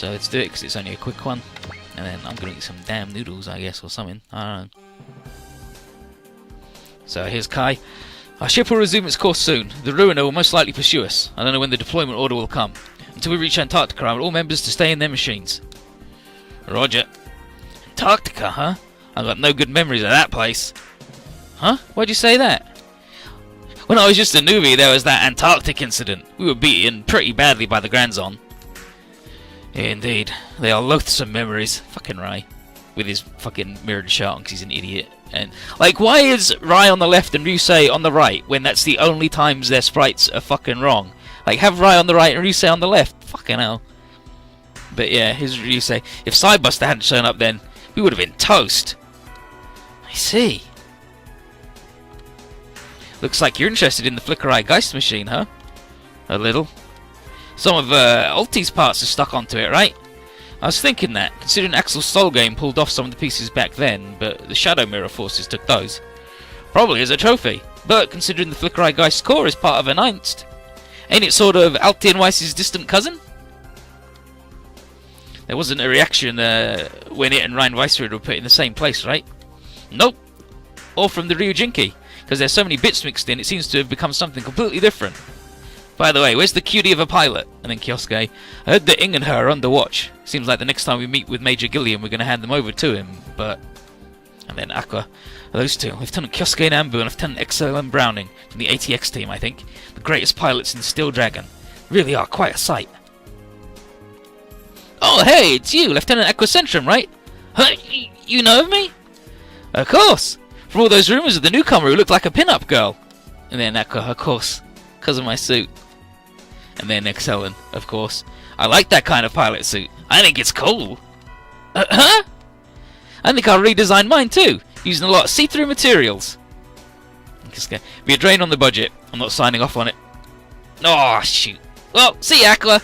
So let's do it, because it's only a quick one. And then I'm going to eat some damn noodles, I guess, or something. I don't know. So here's Kai. Our ship will resume its course soon. The Ruiner will most likely pursue us. I don't know when the deployment order will come. Until we reach Antarctica, I want all members to stay in their machines. Roger. Antarctica, huh? I've got no good memories of that place. Huh? Why'd you say that? When I was just a newbie, there was that Antarctic incident. We were beaten pretty badly by the Grand Zone. Indeed. They are loathsome memories. Fucking Rai. With his fucking mirrored shirt on because he's an idiot. And like, why is Rai on the left and Ryusei on the right when that's the only times their sprites are fucking wrong? Like, have Rai on the right and Ryusei on the left. Fucking hell. But yeah, here's Ryusei. If Sidebuster hadn't shown up then, we would have been toast. I see. Looks like you're interested in the Flicker Eye Geist machine, huh? A little. Some of Ulti's parts are stuck onto it, right? I was thinking that, considering Axel's Soul Game pulled off some of the pieces back then, but the Shadow Mirror forces took those. Probably as a trophy, but considering the Flicker Eye Geist core is part of Announced, ain't it sort of Alti and Weiss's distant cousin? There wasn't a reaction when it and Ryan Weissrud were put in the same place, right? Nope. Or from the Ryujinki, because there's so many bits mixed in, it seems to have become something completely different. By the way, where's the cutie of a pilot? And then Kyosuke, I heard that Ing and her are under watch. Seems like the next time we meet with Major Gilliam, we're going to hand them over to him, but... And then Aqua, those two, Lieutenant Kyosuke and Ambu and Lieutenant XLM Browning, from the ATX team, I think. The greatest pilots in the Steel Dragon. Really are quite a sight. Oh, hey, it's you, Lieutenant Aquacentrum, right? Huh, you know of me? Of course! From all those rumours of the newcomer who looked like a pin-up girl. And then Aqua, of course, because of my suit. And then Excellent, of course. I like that kind of pilot suit. I think it's cool. Huh? I think I'll redesign mine too, using a lot of see-through materials. Be a drain on the budget. I'm not signing off on it. Oh, shoot. Well, see ya, Aqua.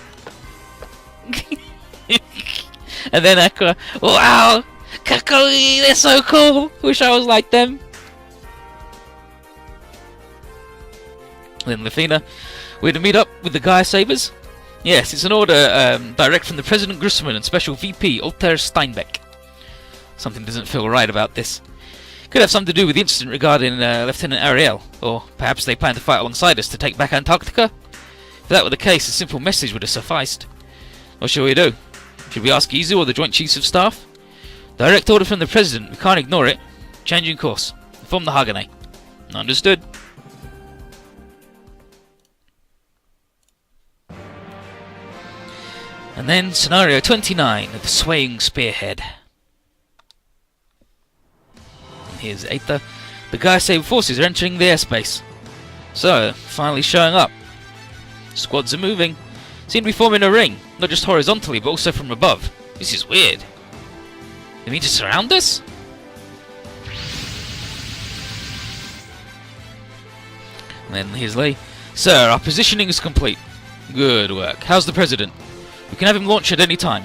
And then Aqua, wow, Kakoi, they're so cool. Wish I was like them. Then Lafina, we're to meet up with the Gaia Sabers? Yes, it's an order direct from the President Grissman and Special VP Altair Steinbeck. Something doesn't feel right about this. Could have something to do with the incident regarding Lieutenant Ariel, or perhaps they plan to fight alongside us to take back Antarctica? If that were the case, a simple message would have sufficed. What shall we do? Should we ask Izu or the Joint Chiefs of Staff? Direct order from the President, we can't ignore it. Changing course. Inform the Hagane. Understood. And then scenario 29 of the Swaying Spearhead. And here's Aether. The Gaia Saber forces are entering the airspace. So, finally showing up. Squads are moving. Seem to be forming a ring, not just horizontally but also from above. This is weird. They mean to surround us? And then here's Lee. Sir, our positioning is complete. Good work. How's the President? We can have him launch at any time.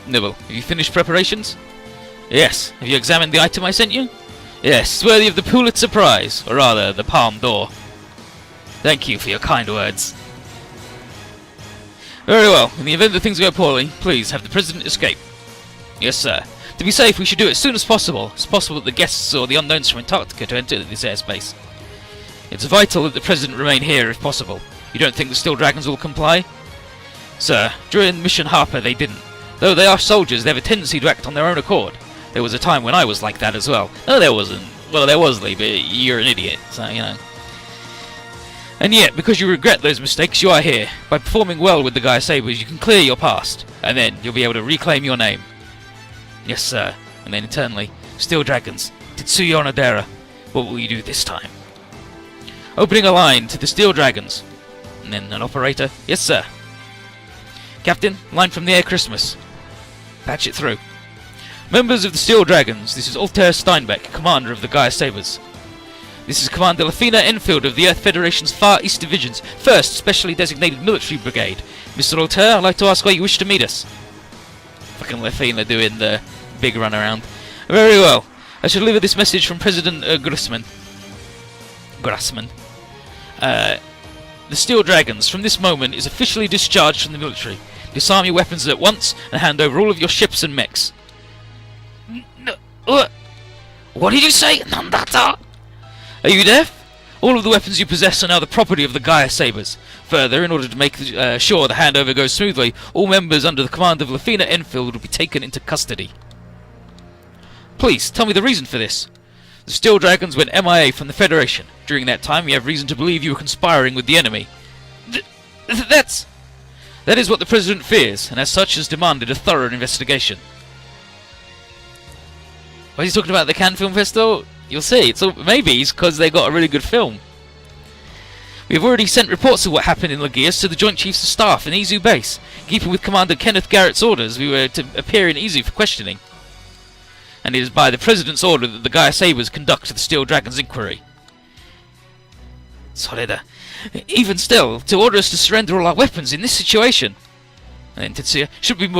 Nibble, have you finished preparations? Yes. Have you examined the item I sent you? Yes, it's worthy of the Pulitzer Prize, or rather, the Palme d'Or. Thank you for your kind words. Very well. In the event that things go poorly, please have the President escape. Yes, sir. To be safe, we should do it as soon as possible. It's possible that the guests or the unknowns from Antarctica to enter this airspace. It's vital that the President remain here if possible. You don't think the Steel Dragons will comply? Sir, during Mission Harper they didn't. Though they are soldiers, they have a tendency to act on their own accord. There was a time when I was like that as well. No, there wasn't. Well, there was, Lee, but you're an idiot, so, you know. And yet, because you regret those mistakes, you are here. By performing well with the Gaia Sabers, you can clear your past, and then you'll be able to reclaim your name. Yes, sir. And then internally, Steel Dragons, Tetsuya Onodera, what will you do this time? Opening a line to the Steel Dragons. And then an operator, yes, sir. Captain, line from the Air Christmas. Patch it through. Members of the Steel Dragons, this is Altair Steinbeck, commander of the Gaia Sabers. This is Commander Lafina Enfield of the Earth Federation's Far East Division's 1st Specially Designated Military Brigade. Mr. Altair, I'd like to ask why you wish to meet us. Fucking Lafina doing the big run around. Very well. I shall deliver this message from President Grassman. The Steel Dragons, from this moment, is officially discharged from the military. Disarm your weapons at once and hand over all of your ships and mechs. What did you say? Nandata? Are you deaf? All of the weapons you possess are now the property of the Gaia Sabers. Further, in order to make sure the handover goes smoothly, all members under the command of Lafina Enfield will be taken into custody. Please, tell me the reason for this. The Steel Dragons went MIA from the Federation. During that time, we have reason to believe you were conspiring with the enemy. That is what the President fears, and as such has demanded a thorough investigation. Why is he talking about the Cannes Film Festival? You'll see. Maybe it's because they got a really good film. We have already sent reports of what happened in Lagias to the Joint Chiefs of Staff in Izu Base. Keeping with Commander Kenneth Garrett's orders, we were to appear in Izu for questioning. And it is by the President's order that the Gaia Sabers conduct the Steel Dragon's inquiry. Solida. Even still, to order us to surrender all our weapons in this situation. And Tetsuya, shouldn't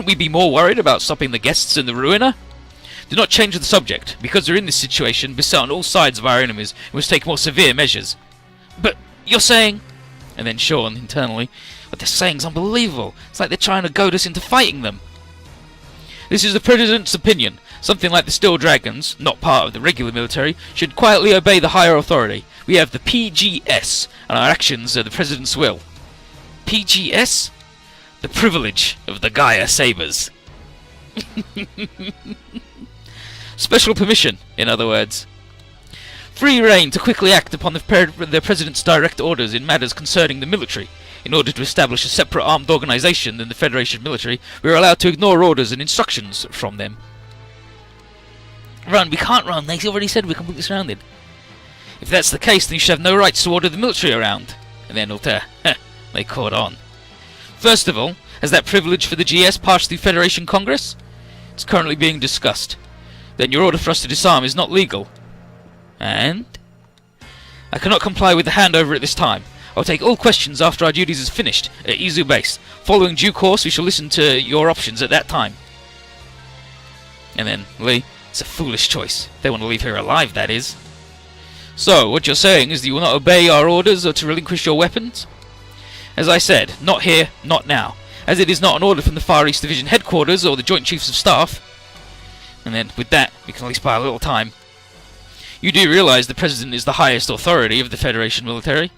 we be more worried about stopping the guests in the Ruiner? Do not change the subject. Because we're in this situation, beset on all sides of our enemies, we must take more severe measures. But you're saying... And then Sean, internally, what they're saying is unbelievable. It's like they're trying to goad us into fighting them. This is the President's opinion. Something like the Steel Dragons, not part of the regular military, should quietly obey the higher authority. We have the PGS, and our actions are the President's will. PGS? The privilege of the Gaia Sabers. Special permission, in other words. Free reign to quickly act upon the President's direct orders in matters concerning the military. In order to establish a separate armed organisation than the Federation military, we are allowed to ignore orders and instructions from them. Run, we can't run, they already said we're completely surrounded. If that's the case, then you should have no rights to order the military around. And then Altair, they caught on. First of all, has that privilege for the GS passed through Federation Congress? It's currently being discussed. Then your order for us to disarm is not legal. And? I cannot comply with the handover at this time. I'll take all questions after our duties is finished at Izu Base. Following due course, we shall listen to your options at that time. And then, Lee, it's a foolish choice. They want to leave her alive, that is. So, what you're saying is that you will not obey our orders or to relinquish your weapons? As I said, not here, not now. As it is not an order from the Far East Division Headquarters or the Joint Chiefs of Staff. And then, with that, we can at least buy a little time. You do realise the President is the highest authority of the Federation military?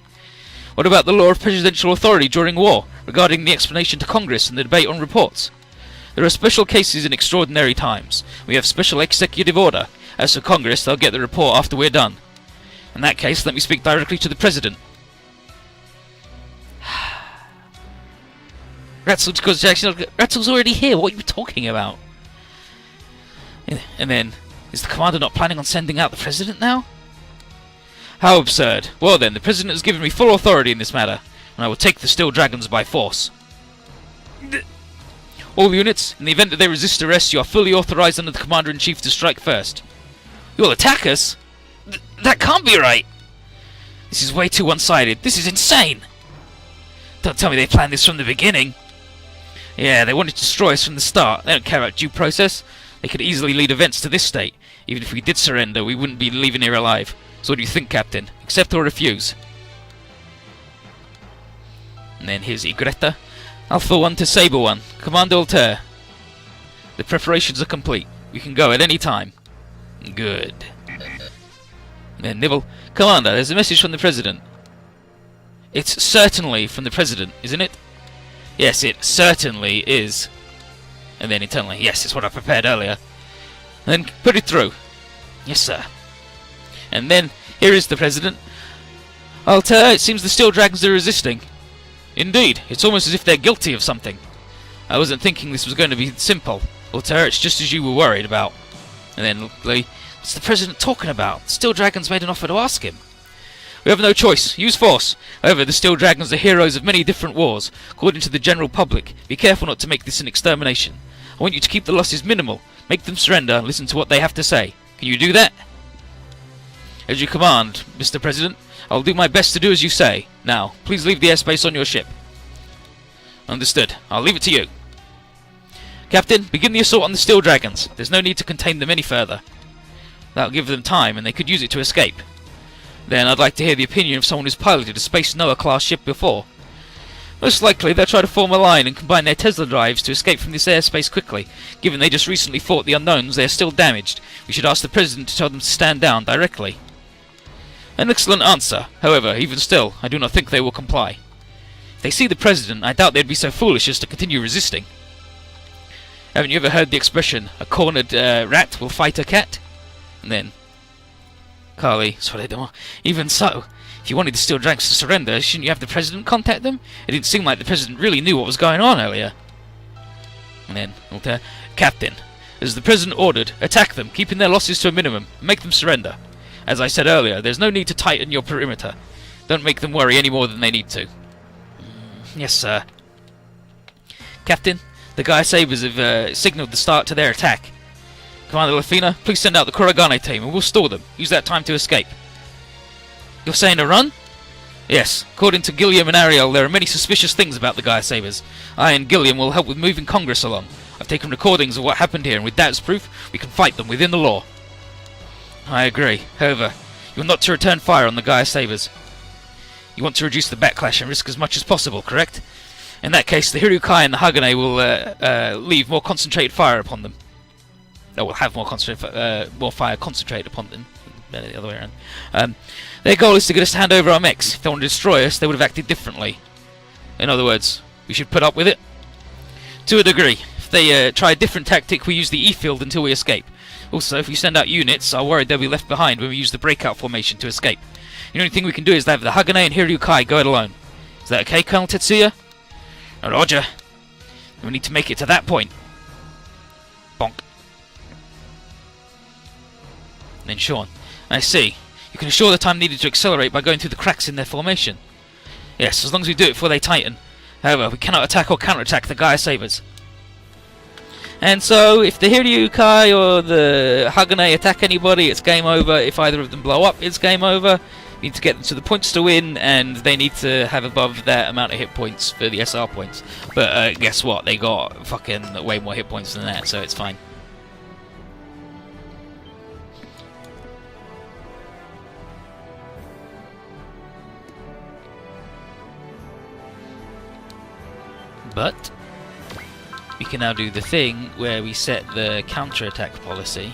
What about the law of presidential authority during war, regarding the explanation to Congress and the debate on reports? There are special cases in extraordinary times. We have special executive order. As for Congress, they'll get the report after we're done. In that case, let me speak directly to the President. Ratzel's already here, what are you talking about? And then, is the Commander not planning on sending out the President now? How absurd. Well then, the President has given me full authority in this matter, and I will take the Steel Dragons by force. All units, in the event that they resist arrest, you are fully authorized under the Commander-in-Chief to strike first. You'll attack us? That can't be right! This is way too one-sided. This is insane! Don't tell me they planned this from the beginning. Yeah, they wanted to destroy us from the start. They don't care about due process. They could easily lead events to this state. Even if we did surrender, we wouldn't be leaving here alive. So what do you think, Captain? Accept or refuse? And then here's Igretta. Alpha 1 to Saber 1. Commander Altair. The preparations are complete. We can go at any time. Good. And then Nibble. Commander, there's a message from the President. It's certainly from the President, isn't it? Yes, it certainly is. And then internally, yes, it's what I prepared earlier. And then put it through. Yes, sir. And then, here is the President. Altair, it seems the Steel Dragons are resisting. Indeed, it's almost as if they're guilty of something. I wasn't thinking this was going to be simple. Altair, it's just as you were worried about. And then, Lee, what's the President talking about? The Steel Dragons made an offer to ask him. We have no choice. Use force. However, the Steel Dragons are heroes of many different wars. According to the general public, be careful not to make this an extermination. I want you to keep the losses minimal. Make them surrender and listen to what they have to say. Can you do that? As you command, Mr. President. I will do my best to do as you say. Now, please leave the airspace on your ship. Understood. I'll leave it to you. Captain, begin the assault on the Steel Dragons. There's no need to contain them any further. That'll give them time, and they could use it to escape. Then I'd like to hear the opinion of someone who's piloted a Space Noah class ship before. Most likely they'll try to form a line and combine their Tesla drives to escape from this airspace quickly. Given they just recently fought the unknowns, they are still damaged. We should ask the President to tell them to stand down directly. An excellent answer. However, even still, I do not think they will comply. If they see the President, I doubt they'd be so foolish as to continue resisting. Haven't you ever heard the expression, a cornered rat will fight a cat? And then, Carly, even so, if you wanted the Steel Dragons to surrender, shouldn't you have the President contact them? It didn't seem like the President really knew what was going on earlier. And then, Captain, as the President ordered, attack them, keeping their losses to a minimum, and make them surrender. As I said earlier, there's no need to tighten your perimeter. Don't make them worry any more than they need to. Yes, sir. Captain, the Gaia Sabers have signalled the start to their attack. Commander Lafina, please send out the Kuragane team and we'll stall them. Use that time to escape. You're saying to run? Yes. According to Gilliam and Ariel, there are many suspicious things about the Gaia Sabers. I and Gilliam will help with moving Congress along. I've taken recordings of what happened here, and with that as proof, we can fight them within the law. I agree. However, you are not to return fire on the Gaia Sabers. You want to reduce the backlash and risk as much as possible, correct? In that case, the Hirukai and the Hagane will leave more concentrated fire upon them. Or will have more fire concentrated upon them. The other way around. Their goal is to get us to hand over our mechs. If they want to destroy us, they would have acted differently. In other words, we should put up with it. To a degree. If they try a different tactic, we use the E-field until we escape. Also, if we send out units, I'm worried they'll be left behind when we use the breakout formation to escape. The only thing we can do is have the Hagane and Hirukai go it alone. Is that okay, Colonel Tetsuya? Roger. We need to make it to that point. Bonk. And then Sean. I see. You can assure the time needed to accelerate by going through the cracks in their formation. Yes, as long as we do it before they tighten. However, we cannot attack or counterattack the Gaia Sabers. And so, if the Hiryukai or the Hagane attack anybody, it's game over. If either of them blow up, it's game over. You need to get them to the points to win, and they need to have above that amount of hit points for the SR points. But guess what? They got fucking way more hit points than that, so it's fine. But we can now do the thing where we set the counter-attack policy.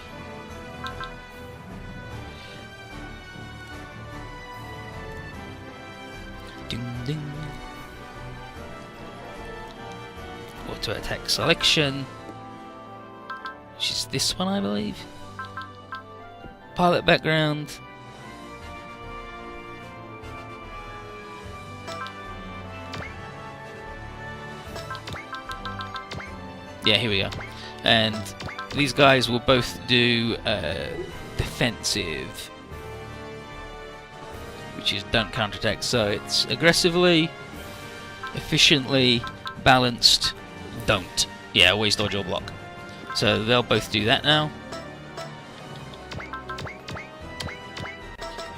Ding ding. Auto-attack selection, which is this one, I believe. Pilot background. Yeah, here we go. And these guys will both do defensive, which is don't counterattack. So it's aggressively, efficiently, balanced, don't. Yeah, always dodge or block. So they'll both do that now.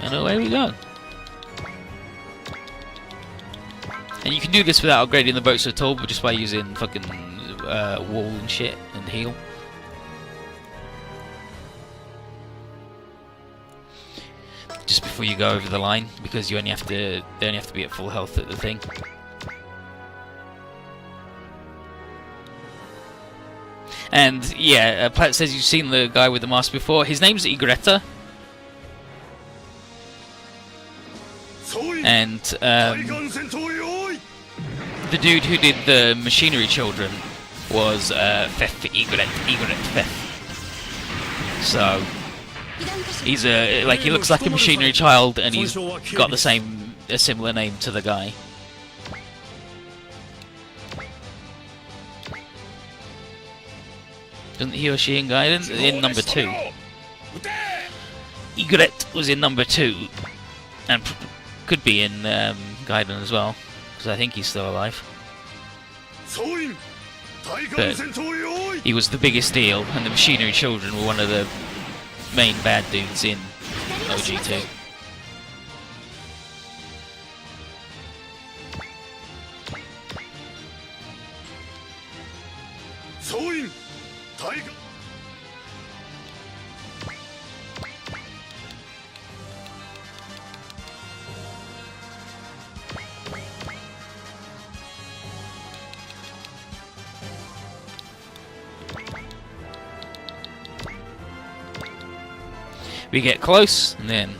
And away we go. And you can do this without upgrading the boats at all, but just by using fucking wall and shit and heal. Just before you go over the line, because you only have to, they only have to be at full health at the thing. And yeah, Platt says you've seen the guy with the mask before. His name's Igretta. And the dude who did the Machinery Children was Igret Feth. So he's he looks like a Machinery Child, and he's got a similar name to the guy. Doesn't he or she in Guidance? In number 2. Igret was in number 2, and could be in Gaiden as well, because I think he's still alive. But he was the biggest deal, and the Machinery Children were one of the main bad dudes in OG2. We get close, and then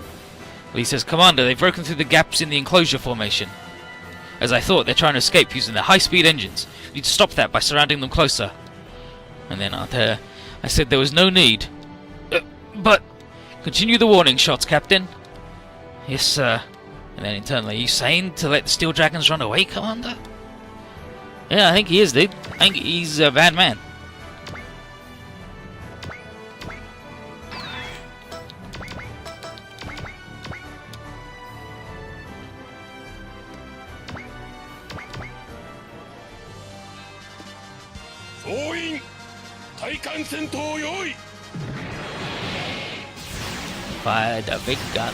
Lee says, "Commander, they've broken through the gaps in the enclosure formation. As I thought, they're trying to escape using their high-speed engines. We need to stop that by surrounding them closer." And then I said there was no need. But continue the warning shots, Captain. Yes, sir. And then internally, are you saying to let the steel dragons run away, Commander? Yeah, I think he is, dude. I think he's a bad man. Fire the big gun.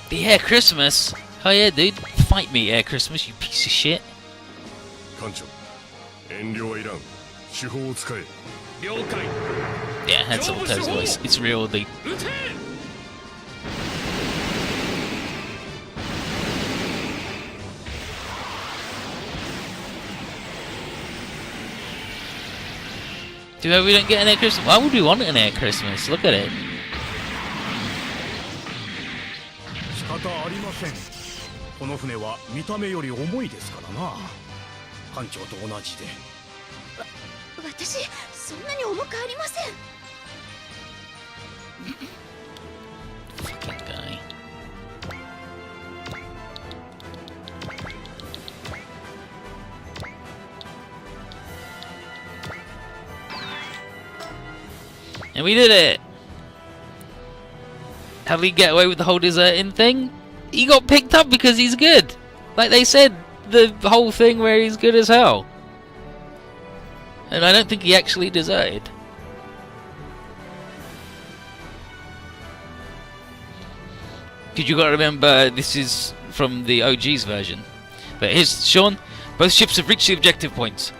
The Air Christmas? Oh yeah, dude. Fight me, Air Christmas, you piece of shit. Yeah, that's Alto's voice. It's real, dude. Dude, we don't get an Air Christmas. Why would we want an Air Christmas? Look at it. Fucking guy. And we did it! How did he get away with the whole deserting thing? He got picked up because he's good! Like they said, the whole thing where he's good as hell. And I don't think he actually deserted. Because you got to remember, this is from the OG's version. But here's Sean. Both ships have reached the objective points.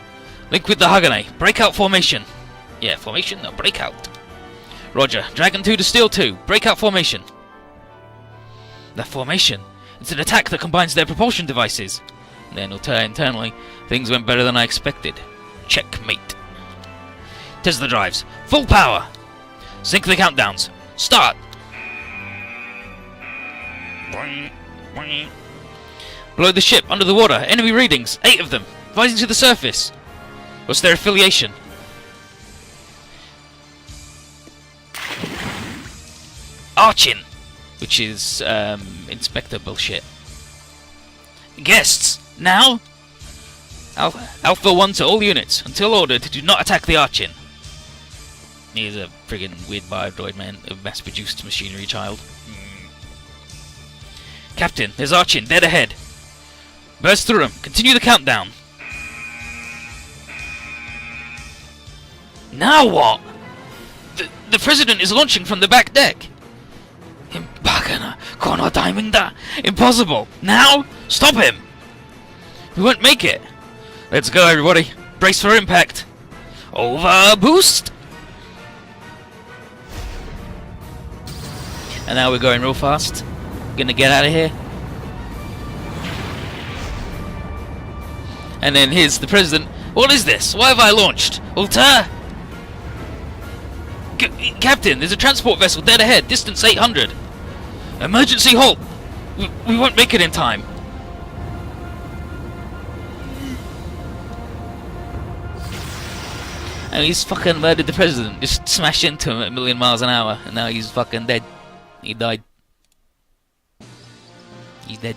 Link with the Hagane. Breakout formation. Yeah, formation? No, breakout. Roger. Dragon 2 to Steel 2. Breakout formation. The formation. It's an attack that combines their propulsion devices. And then internally, things went better than I expected. Checkmate. Tesla drives. Full power. Sync the countdowns. Start. Below the ship, under the water. Enemy readings. 8 of them. Rising to the surface. What's their affiliation? Archin, which is Inspector bullshit. Guests, now! Alpha 1 to all units. Until ordered, do not attack the Archin. He's a friggin' weird biodroid man, a mass-produced machinery child. Captain, there's Archin, dead ahead. Burst through him. Continue the countdown. Now what? The President is launching from the back deck. Impossible! Now? Stop him! We won't make it! Let's go, everybody! Brace for impact! Over boost! And now we're going real fast. Gonna get out of here. And then here's the President. What is this? Why have I launched? Alter! Captain, there's a transport vessel dead ahead, distance 800. Emergency halt! We won't make it in time. And he's fucking murdered the President, just smashed into him at 1,000,000 miles an hour, and now he's fucking dead. He died. He's dead.